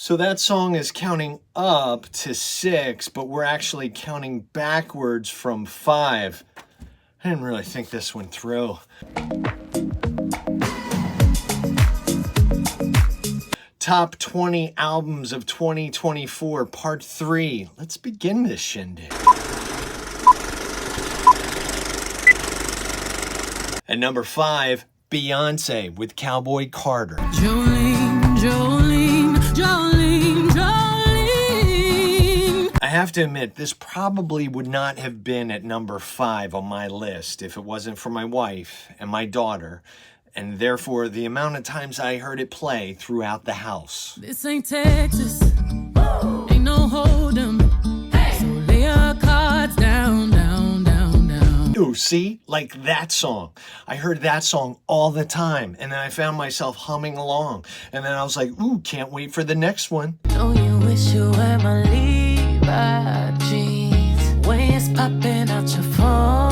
So that song is counting up to 6, but we're actually counting backwards from 5. I didn't really think this one through. Top 20 albums of 2024, part 3. Let's begin this shindig. At number 5, Beyonce with Cowboy Carter. Jolene, Jolene, Jolene, Jolene. I have to admit, this probably would not have been at number 5 on my list if it wasn't for my wife and my daughter, and therefore the amount of times I heard it play throughout the house. This ain't Texas, ain't no hold'em. So lay your cards down, down, down, down. Ooh, see? Like that song. I heard that song all the time, and then I found myself humming along. And then I was like, ooh, can't wait for the next one. Don't you wish you were my Levi jeans when it's popping out your phone?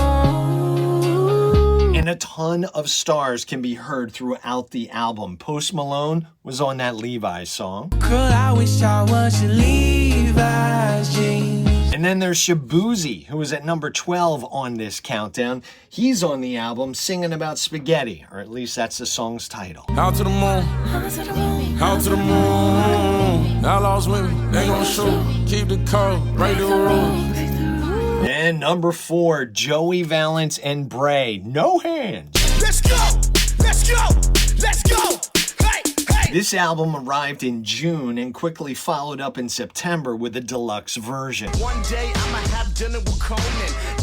And a ton of stars can be heard throughout the album. Post Malone was on that Levi's song. Girl, I wish I was your Levi's jeans. And then there's Shaboozey, who was at number 12 on this countdown. He's on the album singing about spaghetti, or at least that's the song's title. Out to the moon, out to the moon. Outlaws women, they gon' shoot. Keep the code, break the rules. And number 4, Joey Valance and Bray, No Hands. Let's go! Let's go! Let's go! Hey! Hey! This album arrived in June and quickly followed up in September with a deluxe version. One day I'ma have dinner with Conan.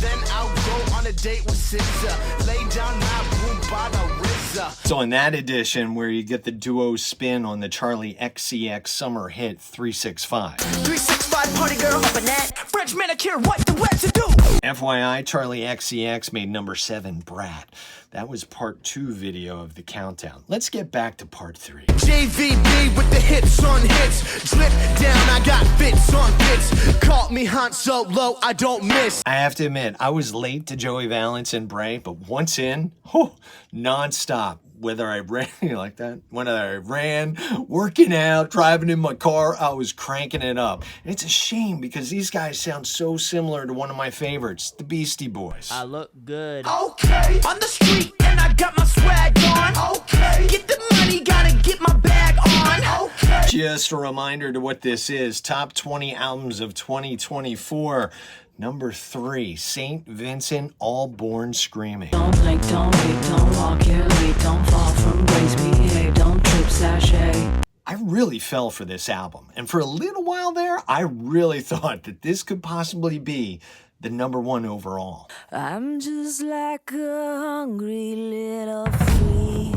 Then I'll go on a date with SZA. Lay down my room by the RZA. So in that edition, where you get the duo spin on the Charlie XCX summer hit 365. 365 party girl, hopping that. French manicure, what the web to do? FYI, Charlie XCX made number 7, Brat. That was part 2 video of the countdown. Let's get back to part 3. JVB with the hits on hits. Drip down, I got bits on bits. Caught me Han Solo, I don't miss. I have to admit, I was late to Joey Valance and Bray, but once in, non-stop. Whether I ran, you like that? Whether I ran, working out, driving in my car, I was cranking it up. And it's a shame because these guys sound so similar to one of my favorites, the Beastie Boys. I look good. Okay, on the street and I got my swag on. Okay, get the money, gotta get my bag on. Okay. Just a reminder to what this is. Top 20 albums of 2024. Number 3, St. Vincent, All Born Screaming. Don't blink, don't wait, don't walk your late, don't fall from grace, behave, don't trip, sashay. I really fell for this album, and for a little while there, I really thought that this could possibly be the number 1 overall. I'm just like a hungry little flea,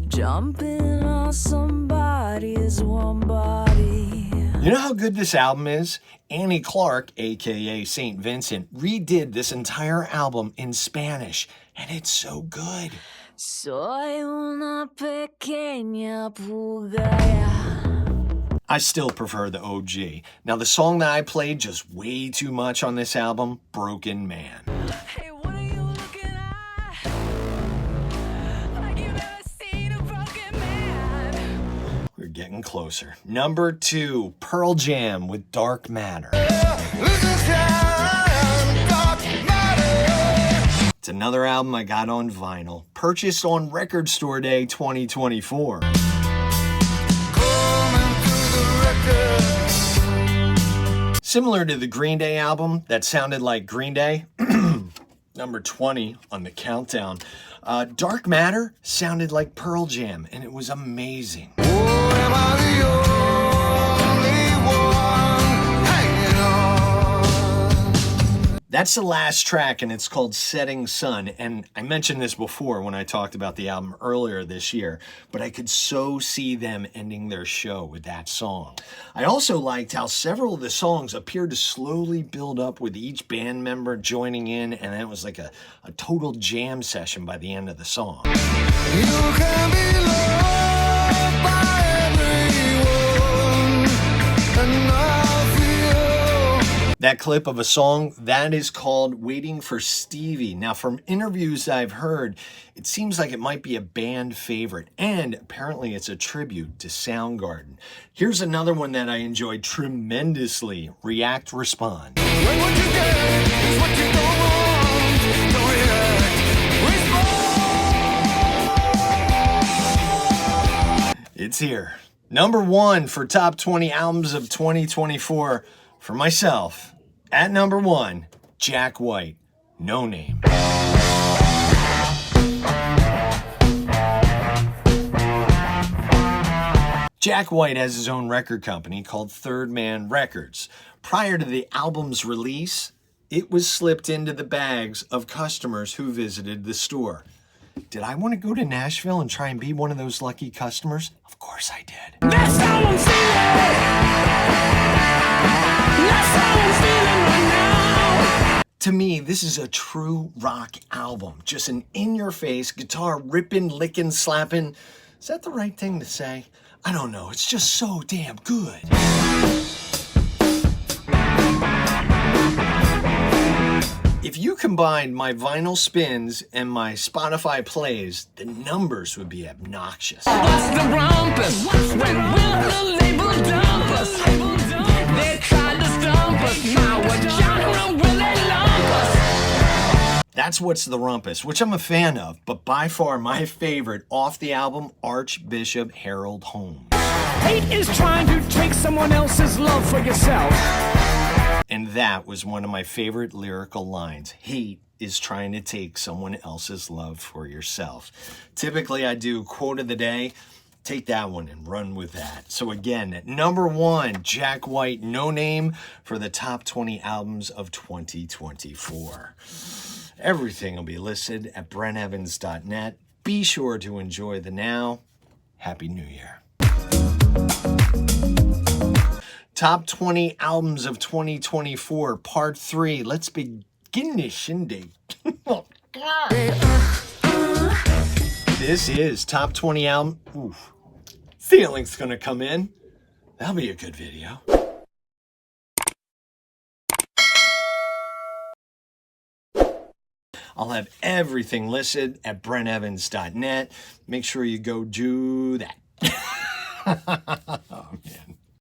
jumping on somebody's warm body. You know how good this album is? Annie Clark, aka St. Vincent, redid this entire album in Spanish, and it's so good. Soy una pequeña pugaya. I still prefer the OG. Now, the song that I played just way too much on this album, Broken Man. Hey, what are you looking at? Like you've never seen a broken man. We're getting closer. Number 2, Pearl Jam with Dark Matter. It's another album I got on vinyl, purchased on Record Store Day 2024. Similar to the Green Day album that sounded like Green Day, number 20 on the countdown, Dark Matter sounded like Pearl Jam, and it was amazing. That's the last track, and it's called Setting Sun. And I mentioned this before when I talked about the album earlier this year, but I could so see them ending their show with that song. I also liked how several of the songs appeared to slowly build up with each band member joining in, and it was like a total jam session by the end of the song. You can be loved by everyone, and I feel That clip of a song, that is called Waiting for Stevie. Now, from interviews I've heard, it seems like it might be a band favorite, and apparently it's a tribute to Soundgarden. Here's another one that I enjoyed tremendously, React Respond. When what you get is what you don't want. Don't react, respond. It's here. Number 1 for top 20 albums of 2024 for myself. At number 1, Jack White, No Name. Jack White has his own record company called Third Man Records. Prior to the album's release, it was slipped into the bags of customers who visited the store. Did I want to go to Nashville and try and be one of those lucky customers? Of course I did. That's how I'm feeling. That's how I'm feeling right now. To me, this is a true rock album. Just an in-your-face, guitar ripping, licking, slapping. Is that the right thing to say? I don't know. It's just so damn good. If you combined my vinyl spins and my Spotify plays, the numbers would be obnoxious. What's the rumpus? When will the label dump us? They tried to stump us. Now what genre will they lump us? That's What's the Rumpus, which I'm a fan of, but by far my favorite off the album, Archbishop Harold Holmes. Hate is trying to take someone else's love for yourself. And that was one of my favorite lyrical lines. Hate is trying to take someone else's love for yourself. Typically, I do quote of the day. Take that one and run with that. So again, at number 1, Jack White, No Name, for the top 20 albums of 2024. Everything will be listed at brentevans.net. Be sure to enjoy the now. Happy New Year. Top 20 albums of 2024, part 3. Let's begin this shindig. Oh, God. This is top 20 album. Oof. Feeling's gonna come in. That'll be a good video. I'll have everything listed at brentevans.net. Make sure you go do that. Oh, man.